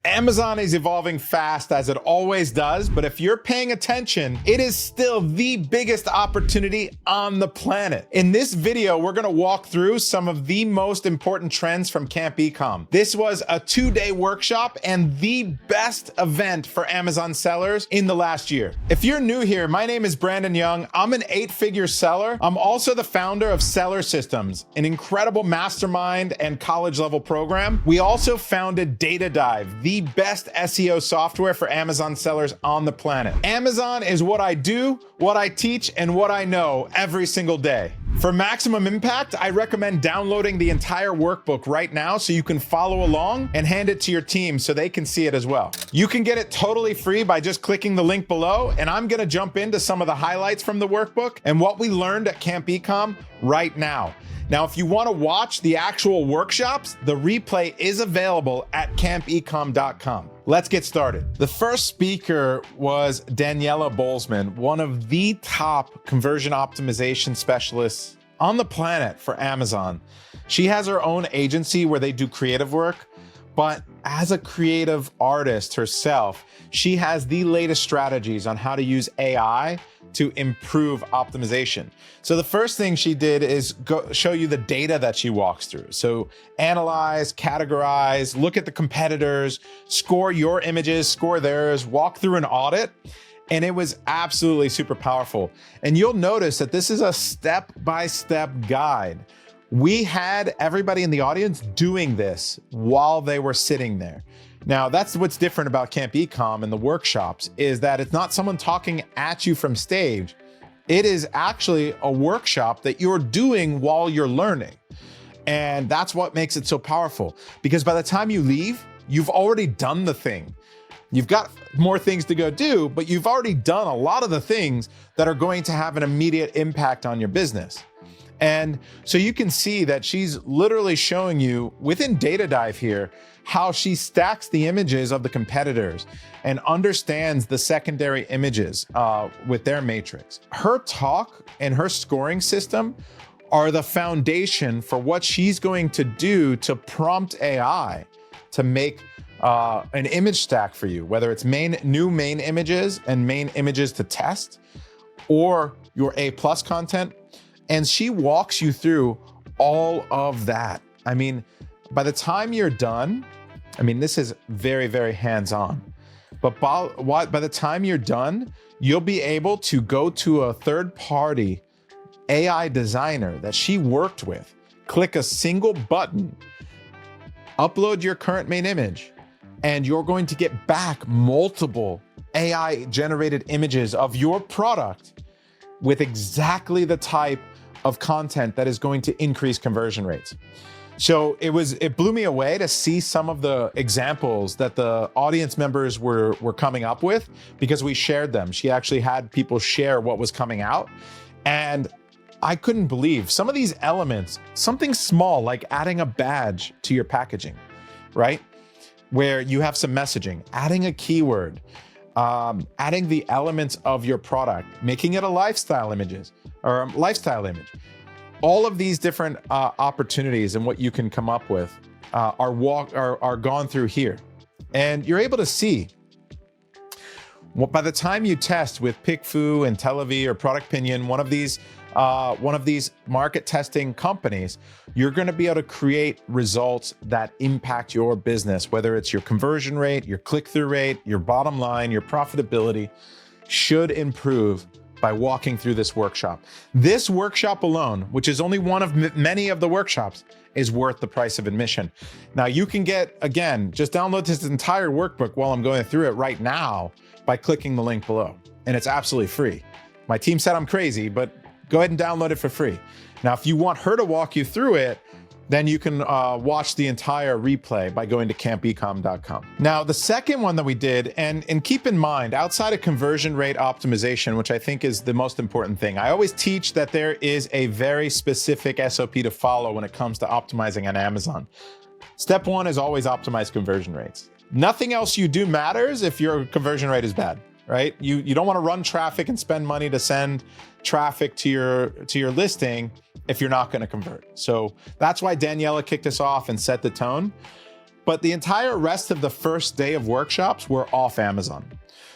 Amazon is evolving fast as it always does, but if you're paying attention, it is still the biggest opportunity on the planet. In this video, we're gonna walk through some of the most important trends from CampEcom. This was a 2-day workshop and the best event for Amazon sellers in the last year. If you're new here, my name is Brandon Young. I'm an 8-figure seller. I'm also the founder of Seller Systems, an incredible mastermind and college level program. We also founded Data Dive, the best SEO software for Amazon sellers on the planet. Amazon is what I do, what I teach, and what I know every single day. For maximum impact, I recommend downloading the entire workbook right now so you can follow along and hand it to your team so they can see it as well. You can get it totally free by just clicking the link below, and I'm gonna jump into some of the highlights from the workbook and what we learned at CampEcom right now. Now, if you want to watch the actual workshops, the replay is available at campecom.com. Let's get started. The first speaker was Daniela Bolsman, one of the top conversion optimization specialists on the planet for Amazon. She has her own agency where they do creative work, but as a creative artist herself, she has the latest strategies on how to use AI to improve optimization. So the first thing she did is show you the data that she walks through. So analyze, categorize, look at the competitors, score your images, score theirs, walk through an audit. And it was absolutely super powerful. And you'll notice that this is a step-by-step guide. We had everybody in the audience doing this while they were sitting there. Now, that's what's different about CampEcom and the workshops, is that it's not someone talking at you from stage. It is actually a workshop that you're doing while you're learning. And that's what makes it so powerful, because by the time you leave, you've already done the thing. You've got more things to go do, but you've already done a lot of the things that are going to have an immediate impact on your business. And so you can see that she's literally showing you within Data Dive here how she stacks the images of the competitors and understands the secondary images with their matrix. Her talk and her scoring system are the foundation for what she's going to do to prompt AI to make an image stack for you, whether it's new main images and main images to test, or your A+ content. And she walks you through all of that. I mean, by the time you're done, I mean, this is very, very hands-on, but by the time you're done, you'll be able to go to a third-party AI designer that she worked with, click a single button, upload your current main image, and you're going to get back multiple AI-generated images of your product with exactly the type of content that is going to increase conversion rates. So it blew me away to see some of the examples that the audience members were coming up with, because we shared them. She actually had people share what was coming out. And I couldn't believe some of these elements, something small like adding a badge to your packaging, right? Where you have some messaging, adding a keyword, adding the elements of your product, making it a lifestyle image. All of these different opportunities and what you can come up with are gone through here. And you're able to see, by the time you test with PickFu and Televi or Product Pinion, one of these market testing companies, you're going to be able to create results that impact your business, whether it's your conversion rate, your click-through rate, your bottom line, your profitability should improve by walking through this workshop. This workshop alone, which is only one of many of the workshops, is worth the price of admission. Now you can just download this entire workbook while I'm going through it right now by clicking the link below. And it's absolutely free. My team said I'm crazy, but go ahead and download it for free. Now, if you want her to walk you through it, then you can watch the entire replay by going to campecom.com. Now, the second one that we did, and keep in mind, outside of conversion rate optimization, which I think is the most important thing, I always teach that there is a very specific SOP to follow when it comes to optimizing on Amazon. Step one is always optimize conversion rates. Nothing else you do matters if your conversion rate is bad, right? You don't want to run traffic and spend money to send traffic to your listing if you're not going to convert. So that's why Daniela kicked us off and set the tone. but the entire rest of the first day of workshops were off Amazon.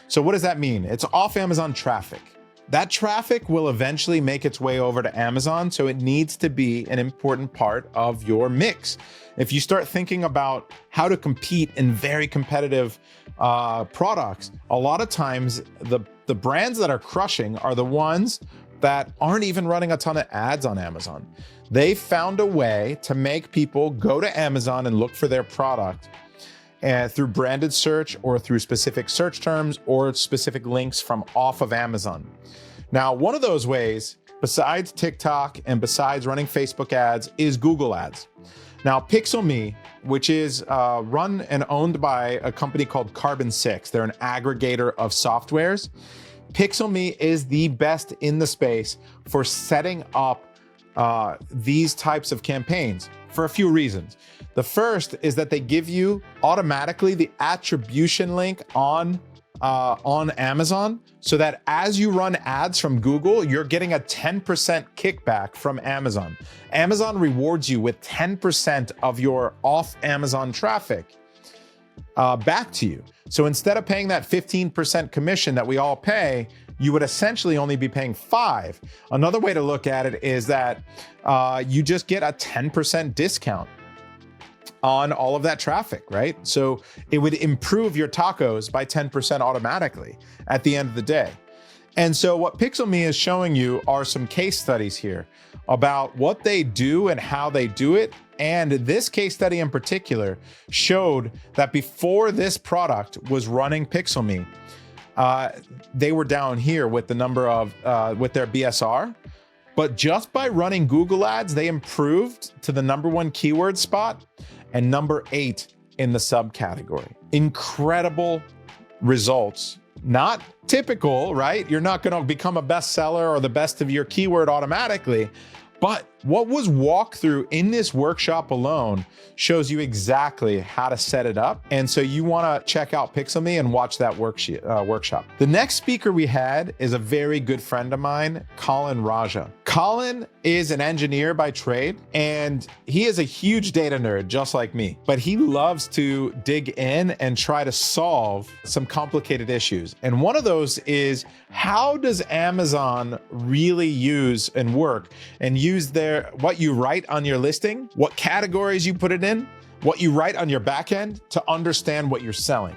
So what does that mean? It's off Amazon traffic. That traffic will eventually make its way over to Amazon, so it needs to be an important part of your mix. If you start thinking about how to compete in very competitive products, a lot of times the brands that are crushing are the ones that aren't even running a ton of ads on Amazon. They found a way to make people go to Amazon and look for their product through branded search or through specific search terms or specific links from off of Amazon. Now, one of those ways, besides TikTok and besides running Facebook ads, is Google ads. Now, PixelMe, which is run and owned by a company called Carbon6, they're an aggregator of softwares. PixelMe is the best in the space for setting up these types of campaigns for a few reasons. The first is that they give you automatically the attribution link on Amazon, so that as you run ads from Google, you're getting a 10% kickback from Amazon. Amazon rewards you with 10% of your off Amazon traffic back to you. So instead of paying that 15% commission that we all pay, you would essentially only be paying 5. Another way to look at it is that you just get a 10% discount on all of that traffic, right? So it would improve your tacos by 10% automatically at the end of the day. And so what PixelMe is showing you are some case studies here about what they do and how they do it. And this case study in particular showed that before this product was running PixelMe, they were down here with the number of, with their BSR. But just by running Google ads, they improved to the #1 keyword spot and #8 in the subcategory. Incredible results. Not typical, right? You're not going to become a bestseller or the best of your keyword automatically. But what was walked through in this workshop alone shows you exactly how to set it up. And so you want to check out PixelMe and watch that workshop. The next speaker we had is a very good friend of mine, Colin Raja. Colin is an engineer by trade, and he is a huge data nerd, just like me. But he loves to dig in and try to solve some complicated issues. And one of those is, how does Amazon really use and work and use what you write on your listing, what categories you put it in, what you write on your back end to understand what you're selling.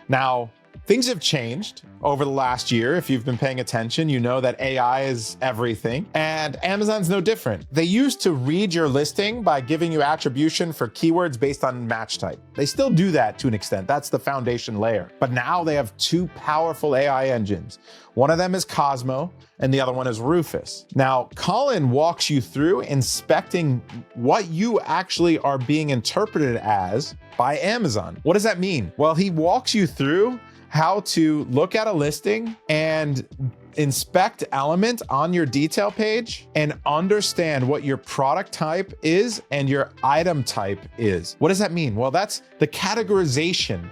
Now, things have changed over the last year. If you've been paying attention, you know that AI is everything, and Amazon's no different. They used to read your listing by giving you attribution for keywords based on match type. They still do that to an extent. That's the foundation layer. But now they have 2 powerful AI engines. One of them is Cosmo, and the other one is Rufus. Now, Colin walks you through inspecting what you actually are being interpreted as by Amazon. What does that mean? Well, he walks you through how to look at a listing and inspect element on your detail page and understand what your product type is and your item type is. What does that mean? Well, that's the categorization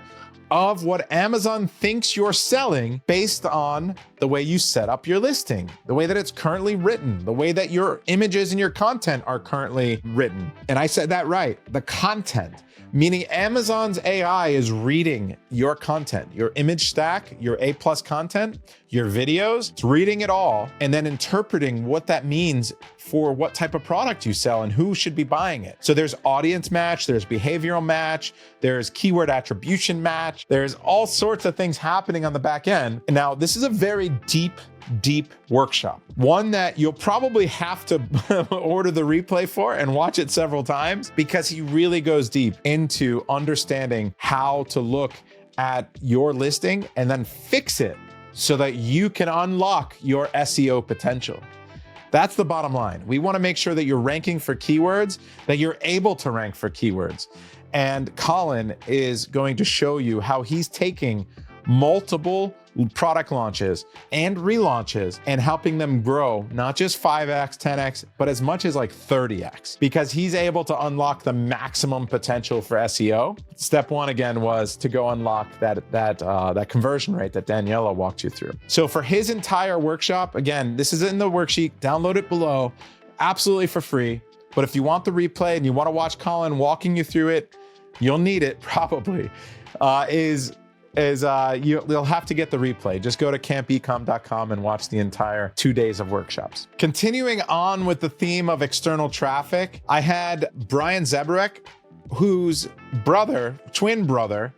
of what Amazon thinks you're selling based on the way you set up your listing, the way that it's currently written, the way that your images and your content are currently written. And I said that right, the content. Meaning Amazon's AI is reading your content, your image stack, your A+ content, your videos. It's reading it all and then interpreting what that means for what type of product you sell and who should be buying it. So there's audience match, there's behavioral match, there's keyword attribution match, there's all sorts of things happening on the back end. And now this is a very deep workshop. One that you'll probably have to order the replay for and watch it several times, because he really goes deep into understanding how to look at your listing and then fix it so that you can unlock your SEO potential. That's the bottom line. We want to make sure that you're ranking for keywords, that you're able to rank for keywords. And Colin is going to show you how he's taking multiple product launches and relaunches and helping them grow not just 5x, 10x, but as much as like 30x, because he's able to unlock the maximum potential for SEO. Step 1 again was to go unlock that conversion rate that Daniela walked you through. So for his entire workshop, again, this is in the worksheet, download it below, absolutely for free. But if you want the replay and you want to watch Colin walking you through it, you'll need it probably, you'll have to get the replay. Just go to CampEcom.com and watch the entire 2 days of workshops. Continuing on with the theme of external traffic, I had Brian Zebrek, whose twin brother,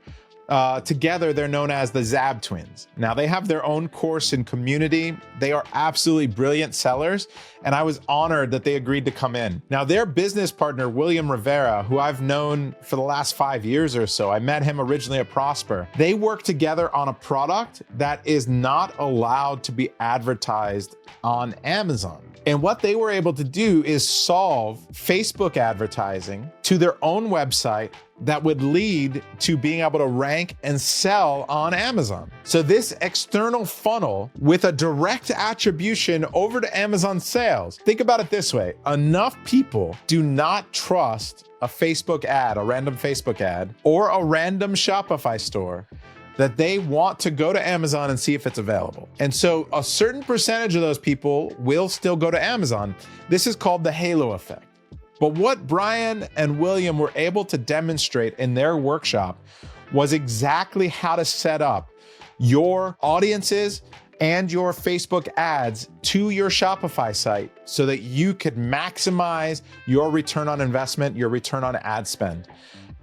together they're known as the Zab twins. Now they have their own course and community. They are absolutely brilliant sellers, and I was honored that they agreed to come in. Now their business partner, William Rivera, who I've known for the last 5 years or so, I met him originally at Prosper. They work together on a product that is not allowed to be advertised on Amazon. And what they were able to do is solve Facebook advertising to their own website that would lead to being able to rank and sell on Amazon. So this external funnel with a direct attribution over to Amazon sales. Think about it this way. Enough people do not trust a Facebook ad, a random Facebook ad, or a random Shopify store, that they want to go to Amazon and see if it's available. And so a certain percentage of those people will still go to Amazon. This is called the halo effect. But what Brian and William were able to demonstrate in their workshop was exactly how to set up your audiences and your Facebook ads to your Shopify site so that you could maximize your return on investment, your return on ad spend,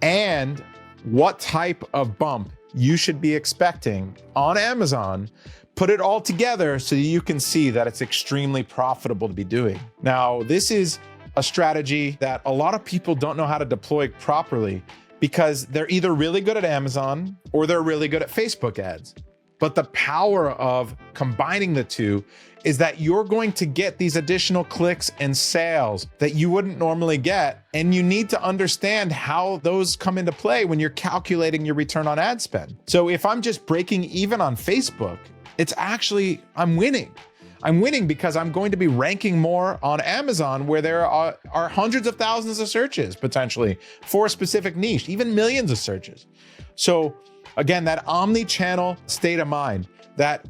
and what type of bump you should be expecting on Amazon. Put it all together so you can see that it's extremely profitable to be doing. Now, this is a strategy that a lot of people don't know how to deploy properly because they're either really good at Amazon or they're really good at Facebook ads. But the power of combining the two is that you're going to get these additional clicks and sales that you wouldn't normally get. And you need to understand how those come into play when you're calculating your return on ad spend. So if I'm just breaking even on Facebook, it's actually, I'm winning. I'm winning because I'm going to be ranking more on Amazon where there are hundreds of thousands of searches potentially for a specific niche, even millions of searches. So again, that omni-channel state of mind, that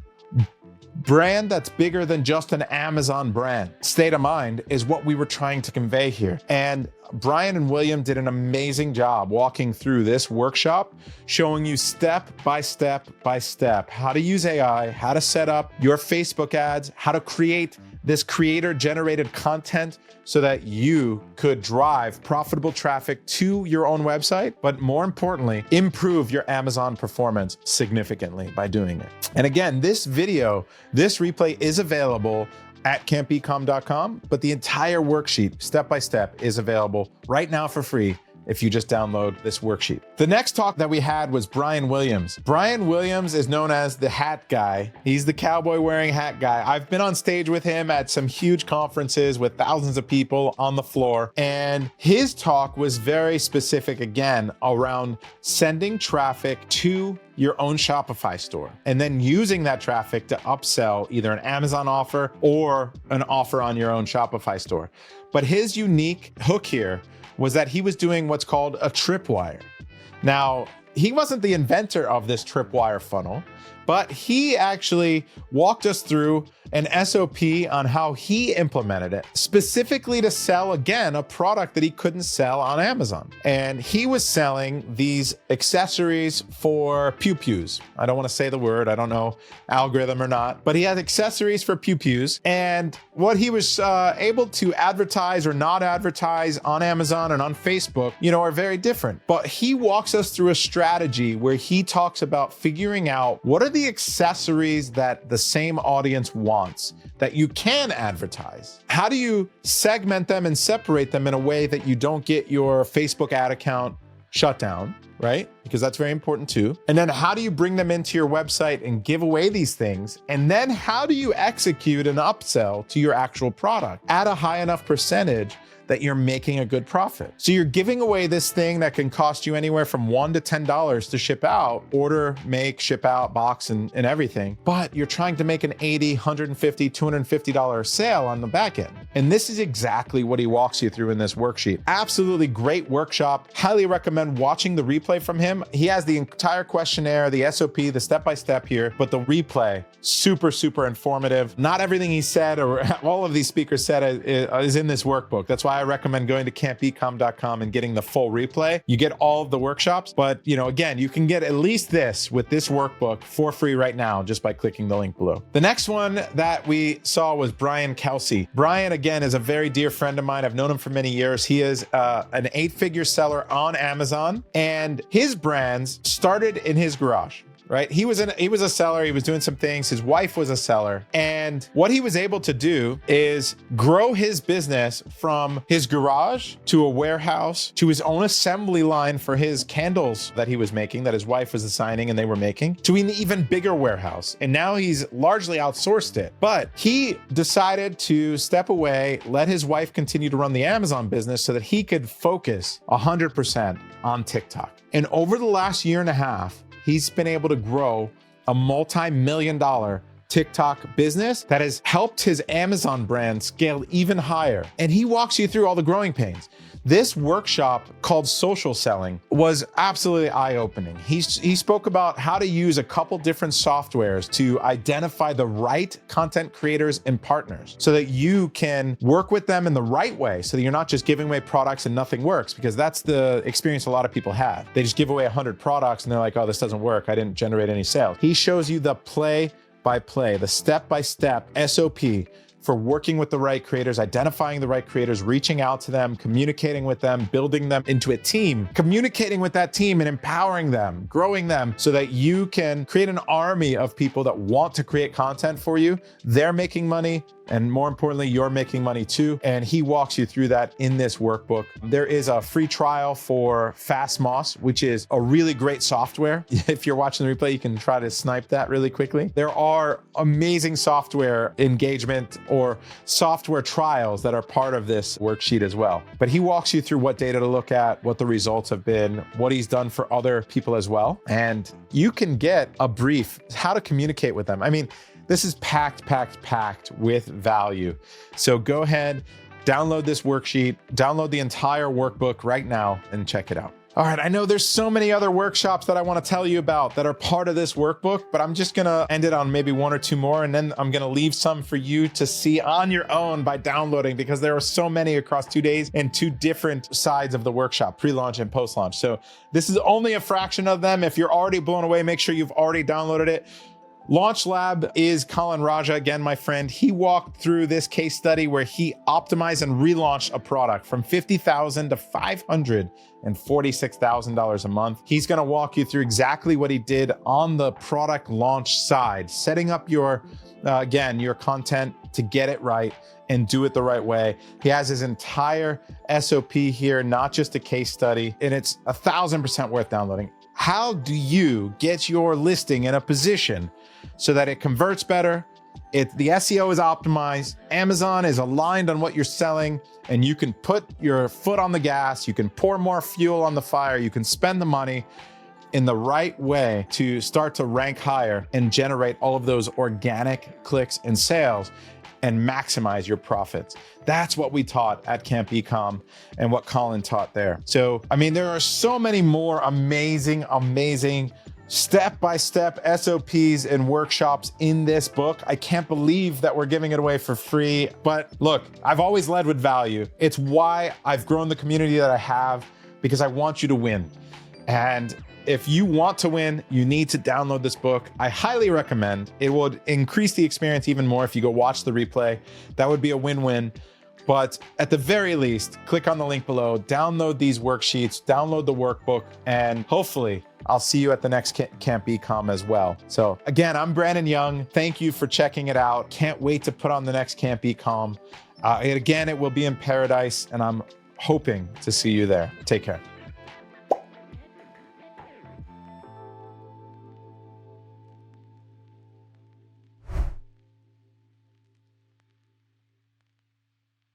brand that's bigger than just an Amazon brand state of mind is what we were trying to convey here. And Brian and William did an amazing job walking through this workshop, showing you step by step by step how to use AI, how to set up your Facebook ads, how to create this creator-generated content so that you could drive profitable traffic to your own website, but more importantly, improve your Amazon performance significantly by doing it. And again, this video, this replay is available at campecom.com, but the entire worksheet, step-by-step, is available right now for free if you just download this worksheet. The next talk that we had was Brian Williams. Brian Williams is known as the hat guy. He's the cowboy wearing hat guy. I've been on stage with him at some huge conferences with thousands of people on the floor. And his talk was very specific, again, around sending traffic to your own Shopify store and then using that traffic to upsell either an Amazon offer or an offer on your own Shopify store. But his unique hook here was that he was doing what's called a tripwire. Now, he wasn't the inventor of this tripwire funnel, but he actually walked us through an SOP on how he implemented it, specifically to sell, again, a product that he couldn't sell on Amazon. And he was selling these accessories for pew-pews. I don't want to say the word, I don't know algorithm or not, but he had accessories for pew-pews. And what he was able to advertise or not advertise on Amazon and on Facebook, are very different. But he walks us through a strategy where he talks about figuring out what are the accessories that the same audience wants that you can advertise. How do you segment them and separate them in a way that you don't get your Facebook ad account shut down, right? Because that's very important too. And then how do you bring them into your website and give away these things? And then how do you execute an upsell to your actual product at a high enough percentage that you're making a good profit? So you're giving away this thing that can cost you anywhere from $1 to $10 to ship out, order, make, ship out, box, and everything. But you're trying to make an $80, $150, $250 sale on the back end. And this is exactly what he walks you through in this worksheet. Absolutely great workshop. Highly recommend watching the replay from him. He has the entire questionnaire, the SOP, the step-by-step here, but the replay, super, super informative. Not everything he said or all of these speakers said is in this workbook. That's why why I recommend going to campecom.com and getting the full replay. You get all of the workshops, but again, you can get at least this with this workbook for free right now just by clicking the link below. The next one that we saw was Brian Kelsey. Brian, again, is a very dear friend of mine. I've known him for many years. He is an 8-figure seller on Amazon, and his brands started in his garage. Right? He was a seller. He was doing some things. His wife was a seller. And what he was able to do is grow his business from his garage to a warehouse to his own assembly line for his candles that he was making, that his wife was assigning and they were making, to an even bigger warehouse. And now he's largely outsourced it. But he decided to step away, let his wife continue to run the Amazon business so that he could focus 100% on TikTok. And over the last year and a half, he's been able to grow a multi-million-dollar TikTok business that has helped his Amazon brand scale even higher. And he walks you through all the growing pains. This workshop called Social Selling was absolutely eye-opening. He spoke about how to use a couple different softwares to identify the right content creators and partners so that you can work with them in the right way, so that you're not just giving away products and nothing works, because that's the experience a lot of people have. They just give away 100 products and they're like, oh, this doesn't work. I didn't generate any sales. He shows you the play-by-play, the step-by-step SOP for working with the right creators, identifying the right creators, reaching out to them, communicating with them, building them into a team, communicating with that team and empowering them, growing them so that you can create an army of people that want to create content for you. They're making money, and more importantly, you're making money too. And he walks you through that in this workbook. There is a free trial for Fastmoss, which is a really great software. If you're watching the replay, you can try to snipe that really quickly. There are amazing software engagement or software trials that are part of this worksheet as well. But he walks you through what data to look at, what the results have been, what he's done for other people as well. And you can get a brief, how to communicate with them. I mean, this is packed with value. So go ahead, download this worksheet, download the entire workbook right now and check it out. All right, I know there's so many other workshops that I want to tell you about that are part of this workbook, but I'm just gonna end it on maybe one or two more, and then I'm gonna leave some for you to see on your own by downloading, because there are so many across 2 days and 2 different sides of the workshop, pre-launch and post-launch. So this is only a fraction of them. If you're already blown away, make sure you've already downloaded it. Launch Lab is Colin Raja, again, my friend. He walked through this case study where he optimized and relaunched a product from $50,000 to $546,000 a month. He's gonna walk you through exactly what he did on the product launch side, setting up your, again, your content to get it right and do it the right way. He has his entire SOP here, not just a case study, and it's 1,000% worth downloading. How do you get your listing in a position so that it converts better, the SEO is optimized, Amazon is aligned on what you're selling, and you can put your foot on the gas, you can pour more fuel on the fire, you can spend the money in the right way to start to rank higher and generate all of those organic clicks and sales and maximize your profits. That's what we taught at CampEcom and what Colin taught there. So, I mean, there are so many more amazing step-by-step SOPs and workshops in this book. I can't believe that we're giving it away for free. But look, I've always led with value. It's why I've grown the community that I have, because I want you to win. And if you want to win, you need to download this book. I highly recommend. It would increase the experience even more if you go watch the replay. That would be a win-win. But at the very least, click on the link below, download these worksheets, download the workbook, and hopefully I'll see you at the next CampEcom as well. So again, I'm Brandon Young. Thank you for checking it out. Can't wait to put on the next CampEcom. Again, it will be in Paradise, and I'm hoping to see you there. Take care.